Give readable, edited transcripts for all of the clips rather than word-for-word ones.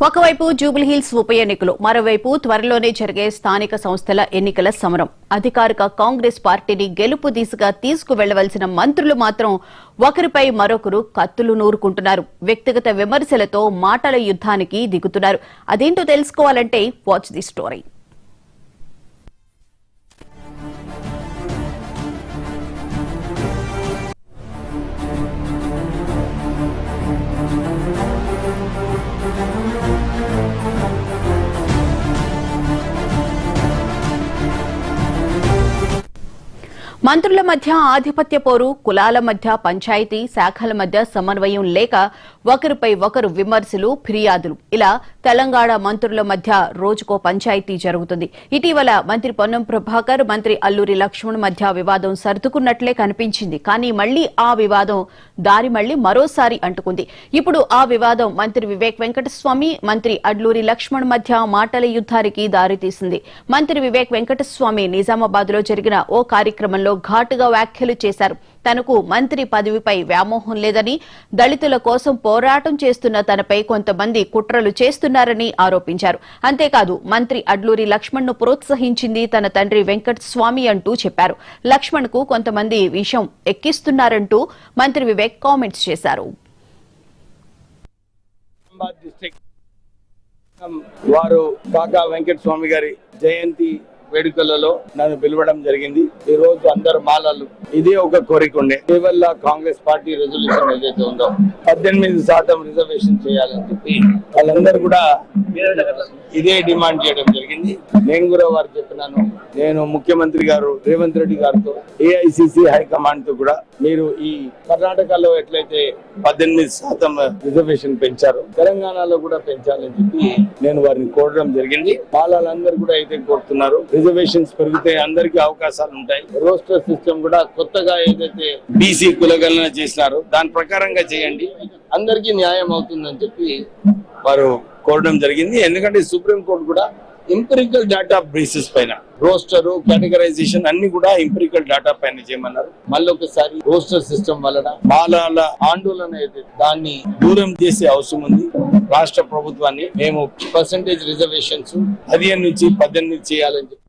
ఒకవైపు జూబ్లీహిల్స్ ఉప ఎన్నికలు, మరోవైపు త్వరలోనే జరిగే స్థానిక సంస్థల ఎన్నికల సమరం. అధికారిక కాంగ్రెస్ పార్టీని గెలుపు దిశగా తీసుకువెళ్లవలసిన మంత్రులు మాత్రం ఒకరిపై మరొకరు కత్తులు నూరుకుంటున్నారు. వ్యక్తిగత విమర్శలతో మాటల యుద్ధానికి దిగుతున్నారు. అదేంటో తెలుసుకోవాలంటే వాచ్ ది స్టోరీ. మంత్రుల మధ్య ఆధిపత్య పోరు, కులాల మధ్య పంచాయతీ, శాఖల మధ్య సమన్వయం లేక ఒకరిపై ఒకరు విమర్శలు, ఫిర్యాదులు. ఇలా తెలంగాణ మంత్రుల మధ్య రోజుకో పంచాయతీ జరుగుతుంది. ఇటీవల మంత్రి పొన్నం ప్రభాకర్, మంత్రి అల్లూరి లక్ష్మణ్ మధ్య వివాదం సర్దుకున్నట్లే కనిపించింది. కానీ మళ్లీ ఆ వివాదం దారి మళ్లీ మరోసారి అంటుకుంది. ఇప్పుడు ఆ వివాదం మంత్రి వివేక్ వెంకటస్వామి, మంత్రి అల్లూరి లక్ష్మణ్ మధ్య మాటల యుద్ధానికి దారితీసింది. మంత్రి వివేక్ వెంకటస్వామి నిజామాబాద్ లో జరిగిన ఓ కార్యక్రమంలో ఘాటుగా వ్యాఖ్యలు చేశారు. తనకు మంత్రి పదవిపై వ్యామోహం లేదని, దళితుల కోసం పోరాటం చేస్తున్న తనపై కొంతమంది కుట్రలు చేస్తున్నారని ఆరోపించారు. అంతేకాదు మంత్రి అడ్లూరి లక్ష్మణ్ ను ప్రోత్సహించింది తన తండ్రి వెంకటస్వామి అంటూ చెప్పారు. లక్ష్మణ్ కు కొంతమంది విషం ఎక్కిస్తున్నారంటూ మంత్రి వివేక్ కామెంట్స్ చేశారు. వారు కాకా వెంకటస్వామి గారి జయంతి వేడుకలలో నన్ను పిలవడం జరిగింది. ఈ రోజు అందరు మాలలు ఇదే ఒక కోరిక ఉండే, కేవలం కాంగ్రెస్ పార్టీ రెజల్యూషన్ ఏదైతే ఉందో 18% రిజర్వేషన్ చేయాలని చెప్పి వాళ్ళందరూ కూడా ఇదే డిమాండ్ చేయడం జరిగింది. నేను కూడా వారు చెప్పినాను, నేను ముఖ్యమంత్రి గారు రేవంత్ రెడ్డి గారితో, ఏఐసిసి హైకమాండ్ తో కూడా మీరు ఈ కర్ణాటకలో ఎట్లయితే 18% రిజర్వేషన్ పెంచారో తెలంగాణలో కూడా పెంచాలని చెప్పి నేను వారిని కోరడం జరిగింది. మాలలందరూ కూడా అయితే కోరుతున్నారు. రిజర్వేషన్స్ పెరిగితే అందరికీ అవకాశాలు ఉంటాయి. రోస్టర్ సిస్టమ్ కూడా కొత్తగా ఏదైతే బీసీ కులగణన చేసినారో దాని ప్రకారంగా చేయండి, అందరికీ న్యాయం అవుతుందని చెప్పి వారు కోరడం జరిగింది. ఎందుకంటే సుప్రీంకోర్టు కూడా ఎంపిరికల్ డేటా బేసిస్ పైన రోస్టర్, కేటగరైజేషన్ అన్ని కూడా ఎంపిరికల్ డేటా పైన చేయమన్నారు. మళ్ళీ ఒకసారి రోస్టర్ సిస్టమ్ వలన మాలాల ఆందోళన అయితే దాన్ని దూరం చేసే అవసరం ఉంది. రాష్ట్ర ప్రభుత్వాన్ని మేము పర్సంటేజ్ రిజర్వేషన్స్ 15 నుంచి 18 చేయాలని చెప్పి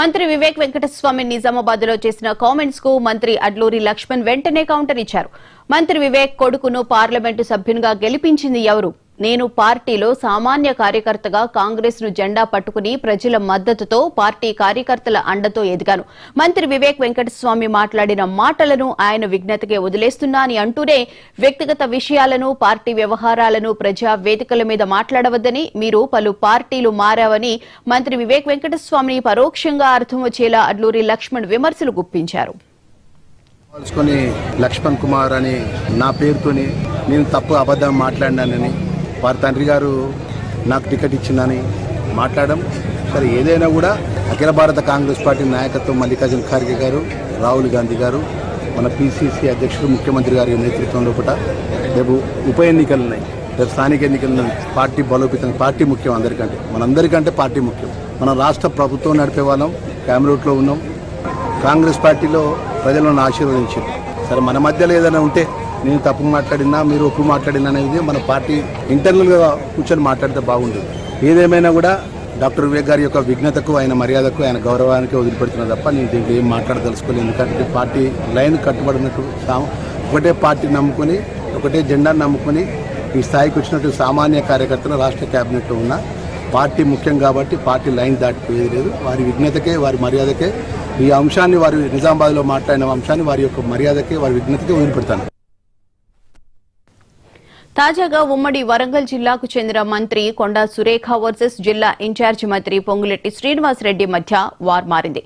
మంత్రి వివేక్ వెంకటస్వామి నిజామాబాద్ లో చేసిన కామెంట్స్ కు మంత్రి అడ్లూరి లక్ష్మణ్ వెంటనే కౌంటర్ ఇచ్చారు. మంత్రి వివేక్ కొడుకును పార్లమెంటు సభ్యునిగా గెలిపించింది ఎవరు? నేను పార్టీలో సామాన్య కార్యకర్తగా కాంగ్రెస్ ను జెండా పట్టుకుని ప్రజల మద్దతుతో, పార్టీ కార్యకర్తల అండతో ఎదిగాను. మంత్రి వివేక్ వెంకటస్వామి మాట్లాడిన మాటలను ఆయన విజ్ఞతకే వదిలేస్తున్నా అని అంటూనే వ్యక్తిగత విషయాలను, పార్టీ వ్యవహారాలను ప్రజా వేదికల మీద మాట్లాడవద్దని, మీరు పలు పార్టీలు మారావని మంత్రి వివేక్ వెంకటస్వామిని పరోక్షంగా అర్థం వచ్చేలా అడ్లూరి లక్ష్మణ్ విమర్శలు గుప్పించారు. లక్ష్మణ్ కుమార్ అని నా పేరుతోని నేను తప్పు అబద్ధం మాట్లాడినానని, వారి తండ్రి గారు నాకు టికెట్ ఇచ్చిందని మాట్లాడడం సరే. ఏదైనా కూడా అఖిల భారత కాంగ్రెస్ పార్టీ నాయకత్వం మల్లికార్జున ఖార్గే గారు, రాహుల్ గాంధీ గారు, మన పిసిసి అధ్యక్షుడు ముఖ్యమంత్రి గారి నేతృత్వంలో కూడా రేపు ఉప ఎన్నికలు ఉన్నాయి, రేపు స్థానిక ఎన్నికలు ఉన్నాయి. పార్టీ బలోపేతం, పార్టీ ముఖ్యం అందరికంటే, మనందరికంటే పార్టీ ముఖ్యం. మన రాష్ట్ర ప్రభుత్వం నడిపే వాళ్ళం, క్యామరూట్లో ఉన్నాం. కాంగ్రెస్ పార్టీలో ప్రజలను ఆశీర్వదించారు. సరే మన మధ్యలో ఏదైనా ఉంటే నేను తప్పు మాట్లాడినా, మీరు ఒప్పు మాట్లాడినా అనేది మన పార్టీ ఇంటర్నల్గా కూర్చొని మాట్లాడితే బాగుంటుంది. ఏదేమైనా కూడా డాక్టర్ వివేక్ గారి యొక్క విఘ్నతకు, ఆయన మర్యాదకు, ఆయన గౌరవానికి వదిలిపెడుతున్నా తప్ప నేను దీంట్లో ఏం మాట్లాడదలుచుకోలేదు. ఎందుకంటే పార్టీ లైన్ కట్టుబడినట్టు ఒకటే పార్టీ నమ్ముకొని, ఒకటే జెండాను నమ్ముకొని ఈ స్థాయికి వచ్చినట్టు సామాన్య కార్యకర్తలు రాష్ట్ర క్యాబినెట్లో ఉన్న పార్టీ ముఖ్యం కాబట్టి పార్టీ లైన్ దాటిపోయేది లేదు. వారి విఘ్నతకే, వారి మర్యాదకే, ఈ అంశాన్ని వారి నిజామాబాద్లో మాట్లాడిన అంశాన్ని వారి యొక్క మర్యాదకే, వారి విఘ్నతకే వదిలిపెడతాను. తాజాగా ఉమ్మడి వరంగల్ జిల్లాకు చెందిన మంత్రి కొండా సురేఖ వర్సెస్ జిల్లా ఇన్ఛార్జి మంత్రి పొంగులేటి శ్రీనివాసరెడ్డి మధ్య వార్ మారింది.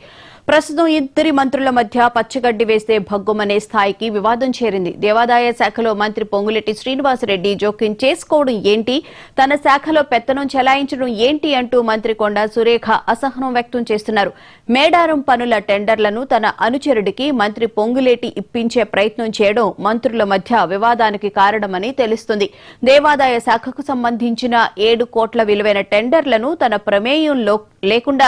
ప్రస్తుతం ఇద్దరి మంత్రుల మధ్య పచ్చగడ్డి వేస్తే భగ్గుమనే స్థాయికి వివాదం చేరింది. దేవాదాయ శాఖలో మంత్రి పొంగులేటి శ్రీనివాసరెడ్డి జోక్యం చేసుకోవడం ఏంటి, తన శాఖలో పెత్తనం చెలాయించడం ఏంటి అంటూ మంత్రి కొండా సురేఖ అసహనం వ్యక్తం చేస్తున్నారు. మేడారం పనుల టెండర్లను తన అనుచరుడికి మంత్రి పొంగులేటి ఇప్పించే ప్రయత్నం చేయడం మంత్రుల మధ్య వివాదానికి కారణమని తెలుస్తుంది. దేవాదాయ శాఖకు సంబంధించిన 7 కోట్ల విలువైన టెండర్లను తన ప్రమేయంలో లేకుండా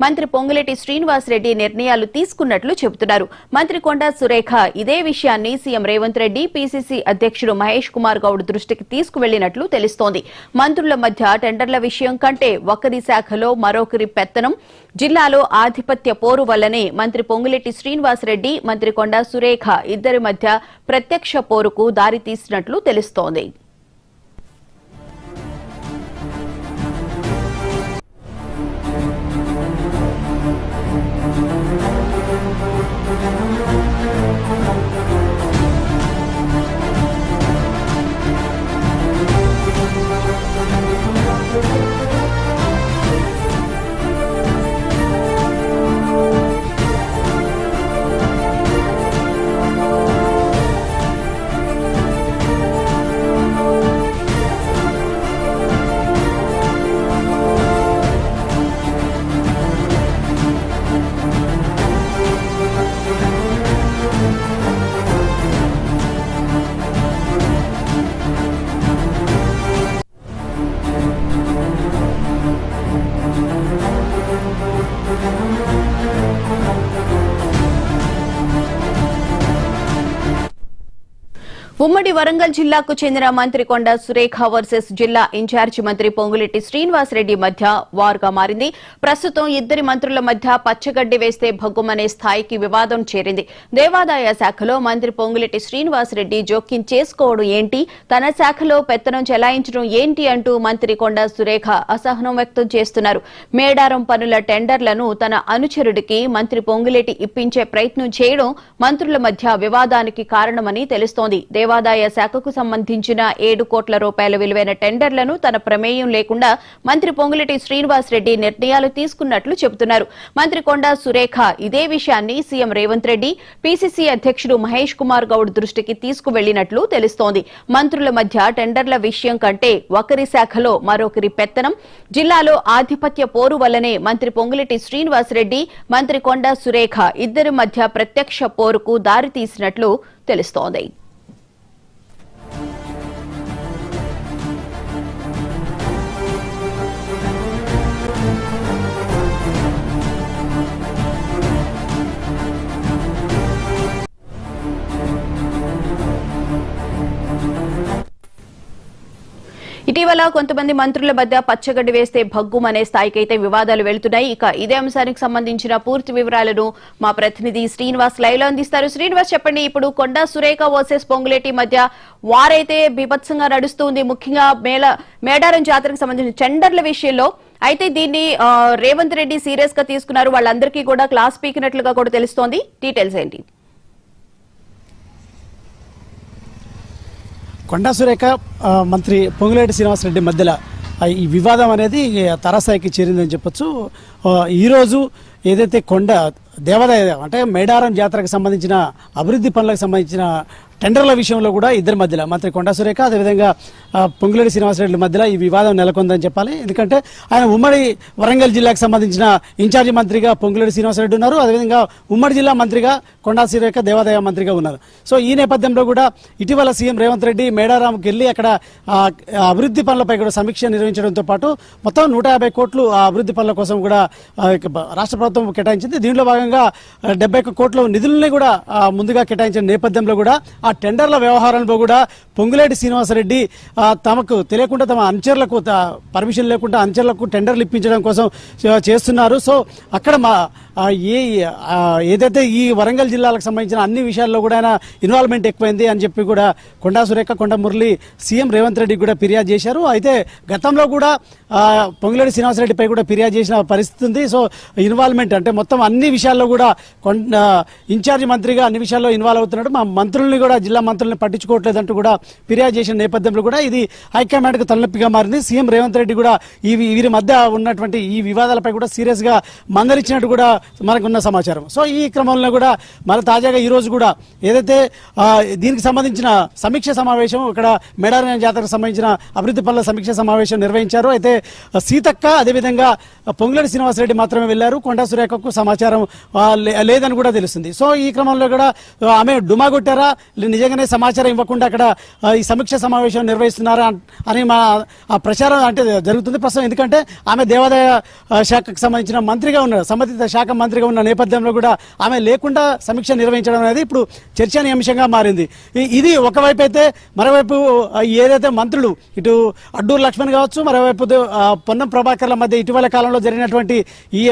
మంత్రి పొంగులేటి శ్రీనివాసరెడ్డి నిర్ణయాలు తీసుకున్నట్లు చెబుతున్నారు. మంత్రి కొండా సురేఖ ఇదే విషయాన్ని సీఎం రేవంత్ రెడ్డి, పీసీసీ అధ్యక్షుడు మహేష్ కుమార్ గౌడ్ దృష్టికి తీసుకువెళ్లినట్లు తెలుస్తోంది. మంత్రుల మధ్య టెండర్ల విషయం కంటే ఒకరి శాఖలో మరొకరి పెత్తనం, జిల్లాలో ఆధిపత్య పోరు వల్లనే మంత్రి పొంగులేటి శ్రీనివాసరెడ్డి, మంత్రి కొండా సురేఖ ఇద్దరి మధ్య ప్రత్యక్ష పోరుకు దారితీసినట్లు తెలుస్తోంది. ఉమ్మడి వరంగల్ జిల్లాకు చెందిన మంత్రి కొండా సురేఖ వర్సెస్ జిల్లా ఇన్ఛార్జి మంత్రి పొంగులేటి శ్రీనివాసరెడ్డి మధ్య వార్గా మారింది. ప్రస్తుతం ఇద్దరి మంత్రుల మధ్య పచ్చగడ్డి వేస్తే భగ్గుమనే స్థాయికి వివాదం చేరింది. దేవాదాయ శాఖలో మంత్రి పొంగులేటి శ్రీనివాసరెడ్డి జోక్యం చేసుకోవడం ఏంటి, తన శాఖలో పెత్తనం చెలాయించడం ఏంటి అంటూ మంత్రి కొండా సురేఖ అసహనం వ్యక్తం చేస్తున్నారు. మేడారం పనుల టెండర్లను తన అనుచరుడికి మంత్రి పొంగులేటి ఇప్పించే ప్రయత్నం చేయడం మంత్రుల మధ్య వివాదానికి కారణమని తెలుస్తోంది. దేవాదాయ శాఖకు సంబంధించిన 7 కోట్ల రూపాయల విలువైన టెండర్లను తన ప్రమేయం లేకుండా మంత్రి పొంగులేటి శ్రీనివాసరెడ్డి నిర్ణయాలు తీసుకున్నట్లు చెబుతున్నారు. మంత్రి కొండా సురేఖ ఇదే విషయాన్ని సీఎం రేవంత్ రెడ్డి, పీసీసీ అధ్యక్షుడు మహేష్ కుమార్ గౌడ్ దృష్టికి తీసుకువెళ్లినట్లు తెలుస్తోంది. మంత్రుల మధ్య టెండర్ల విషయం కంటే ఒకరి శాఖలో మరొకరి పెత్తనం, జిల్లాలో ఆధిపత్య పోరు వల్లనే మంత్రి పొంగులేటి శ్రీనివాసరెడ్డి, మంత్రి కొండా సురేఖ ఇద్దరి మధ్య ప్రత్యక్ష పోరుకు దారితీసినట్లు తెలుస్తోంది. ఇటీవల కొంతమంది మంత్రుల మధ్య పచ్చగడ్డి వేస్తే భగ్గుమనే స్థాయికైతే వివాదాలు వెళ్తున్నాయి. ఇక ఇదే అంశానికి సంబంధించిన పూర్తి వివరాలను మా ప్రతినిధి శ్రీనివాస్ లైవ్ లో అందిస్తారు. శ్రీనివాస్, చెప్పండి, ఇప్పుడు కొండా సురేఖ వర్సెస్ పొంగులేటి మధ్య వారైతే బీభత్సంగా నడుస్తుంది, ముఖ్యంగా మేడారం జాతరకు సంబంధించిన టెండర్ల విషయంలో. అయితే దీన్ని రేవంత్ రెడ్డి సీరియస్ గా తీసుకున్నారు, వాళ్ళందరికీ కూడా క్లాస్ పీకినట్లుగా కూడా తెలుస్తోంది. డీటెయిల్స్ ఏంటి? కొండా సురేఖ మంత్రి పొంగులేటి శ్రీనివాసరెడ్డి మధ్యలో ఈ వివాదం అనేది తరస్థాయికి చేరిందని చెప్పొచ్చు. ఈరోజు ఏదైతే దేవాదాయ అంటే మేడారం జాతరకు సంబంధించిన అభివృద్ధి పనులకు సంబంధించిన టెండర్ల విషయంలో కూడా ఇద్దరి మధ్యలో మంత్రి కొండా సురేఖ అదేవిధంగా పొంగులేటి శ్రీనివాసరెడ్డి మధ్యలో ఈ వివాదం నెలకొందని చెప్పాలి. ఎందుకంటే ఆయన ఉమ్మడి వరంగల్ జిల్లాకు సంబంధించిన ఇన్ఛార్జి మంత్రిగా పొంగులేటి శ్రీనివాసరెడ్డి ఉన్నారు, అదేవిధంగా ఉమ్మడి జిల్లా మంత్రిగా కొండా సురేఖ దేవాదాయ మంత్రిగా ఉన్నారు. సో ఈ నేపథ్యంలో కూడా ఇటీవల సీఎం రేవంత్ రెడ్డి మేడారంకి వెళ్ళి అక్కడ అభివృద్ధి పనులపై కూడా సమీక్ష నిర్వహించడంతో పాటు మొత్తం 150 కోట్లు ఆ అభివృద్ధి పనుల కోసం కూడా రాష్ట్ర ప్రభుత్వం కేటాయించింది. దీనిలో భాగంగా 71 కోట్ల నిధులని కూడా ముందుగా కేటాయించిన నేపథ్యంలో కూడా ఆ టెండర్ల వ్యవహారంలో కూడా పొంగులేటి శ్రీనివాసరెడ్డి తమకు తెలియకుండా తమ అనుచరులకు పర్మిషన్ లేకుండా అనుచరులకు టెండర్లు ఇప్పించడం కోసం చేస్తున్నారు. సో అక్కడ ఏదైతే ఈ వరంగల్ జిల్లాలకు సంబంధించిన అన్ని విషయాల్లో కూడా ఆయన ఇన్వాల్వ్మెంట్ ఎక్కువైంది అని చెప్పి కూడా కొండా సురేఖ, కొండ మురళి సీఎం రేవంత్ రెడ్డి కూడా ఫిర్యాదు చేశారు. అయితే గతంలో కూడా పొంగులేటి శ్రీనివాసరెడ్డిపై కూడా ఫిర్యాదు చేసిన పరిస్థితి ఉంది. సో ఇన్వాల్వ్మెంట్ అంటే మొత్తం అన్ని విషయాల్లో కూడా ఇన్ఛార్జి మంత్రిగా అన్ని విషయాల్లో ఇన్వాల్వ్ అవుతున్నాడు, మా మంత్రుల్ని కూడా జిల్లా మంత్రుల్ని పట్టించుకోవట్లేదంటూ కూడా ఫిర్యాదు చేసిన నేపథ్యంలో కూడా ఇది హైకమాండ్కు తలనొప్పిగా మారింది. సీఎం రేవంత్ రెడ్డి కూడా వీరి మధ్య ఉన్నటువంటి ఈ వివాదాలపై కూడా సీరియస్ గా మందలిచ్చినట్టు కూడా మనకున్న సమాచారం. సో ఈ క్రమంలో కూడా మన తాజాగా ఈ రోజు కూడా ఏదైతే దీనికి సంబంధించిన సమీక్ష సమావేశం ఇక్కడ మేడారం జాతరకు సంబంధించిన అభివృద్ధి పనుల సమీక్ష సమావేశం నిర్వహించారు. అయితే సీతక్క అదేవిధంగా పొంగులేటి శ్రీనివాసరెడ్డి మాత్రమే వెళ్లారు, కొండా సురేఖకు సమాచారం లేదని కూడా తెలుస్తుంది. సో ఈ క్రమంలో కూడా ఆమె డుమా కొట్టారా నిజంగానే సమాచారం ఇవ్వకుండా అక్కడ ఈ సమీక్ష సమావేశం నిర్వహిస్తున్నారా అని మా ప్రచారం అంటే జరుగుతుంది ప్రస్తుతం. ఎందుకంటే ఆమె దేవాదాయ శాఖకు సంబంధించిన మంత్రిగా ఉన్న సంబంధిత శాఖ మంత్రిగా ఉన్న నేపథ్యంలో కూడా ఆమె లేకుండా సమీక్ష నిర్వహించడం అనేది ఇప్పుడు చర్చనీయాంశంగా మారింది. ఇది ఒకవైపు అయితే, మరోవైపు ఏదైతే మంత్రులు ఇటు అడ్డూరు లక్ష్మణ్ కావచ్చు, మరోవైపు పొన్నం ప్రభాకర్ల మధ్య ఇటీవల కాలంలో జరిగినటువంటి ఈ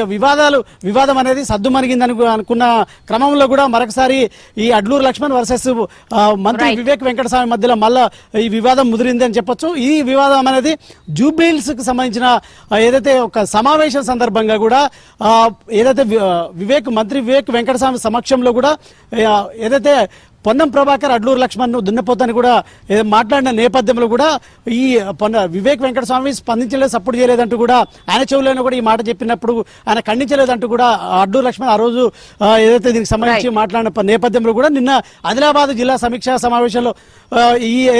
వివాదం అనేది సద్దుమణిగిందని అనుకున్న క్రమంలో కూడా మరొకసారి ఈ అడ్లూరు లక్ష్మణ్ వర్సెస్ మంత్రి వివేక్ వెంకటస్వామి మధ్యలో మళ్ళా ఈ వివాదం ముదిరింది అని చెప్పొచ్చు. ఈ వివాదం అనేది జూబ్లీహిల్స్ కు సంబంధించిన ఏదైతే ఒక సమావేశం సందర్భంగా కూడా ఏదైతే మంత్రి వివేక్ వెంకటస్వామి సమక్షంలో కూడా ఏదైతే పొన్నం ప్రభాకర్ అడ్లూరు లక్ష్మణ్ దున్నపోతని కూడా మాట్లాడిన నేపథ్యంలో కూడా ఈ వివేక్ వెంకటస్వామి స్పందించలేదు, సపోర్ట్ చేయలేదంటూ కూడా ఆయన చెవులను కూడా ఈ మాట చెప్పినప్పుడు ఆయన ఖండించలేదంటూ కూడా అడ్లూరు లక్ష్మణ్ ఆ రోజు ఏదైతే దీనికి సంబంధించి మాట్లాడిన నేపథ్యంలో కూడా నిన్న ఆదిలాబాద్ జిల్లా సమీక్షా సమావేశంలో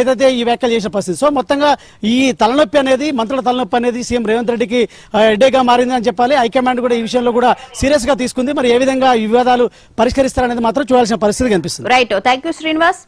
ఏదైతే ఈ వ్యాఖ్యలు చేసిన పరిస్థితి. సో మొత్తంగా ఈ తలనొప్పి అనేది, మంత్రుల తలనొప్పి అనేది సీఎం రేవంత్ రెడ్డికి హెడ్డేక్గా మారింది అని చెప్పాలి. హైకమాండ్ కూడా ఈ విషయంలో కూడా సీరియస్ గా తీసుకుంది. మరి ఏ విధంగా ఈ వివాదాలు పరిష్కరిస్తారనేది మాత్రం చూడాల్సిన పరిస్థితి కనిపిస్తుంది. Right, thank you Srinivas.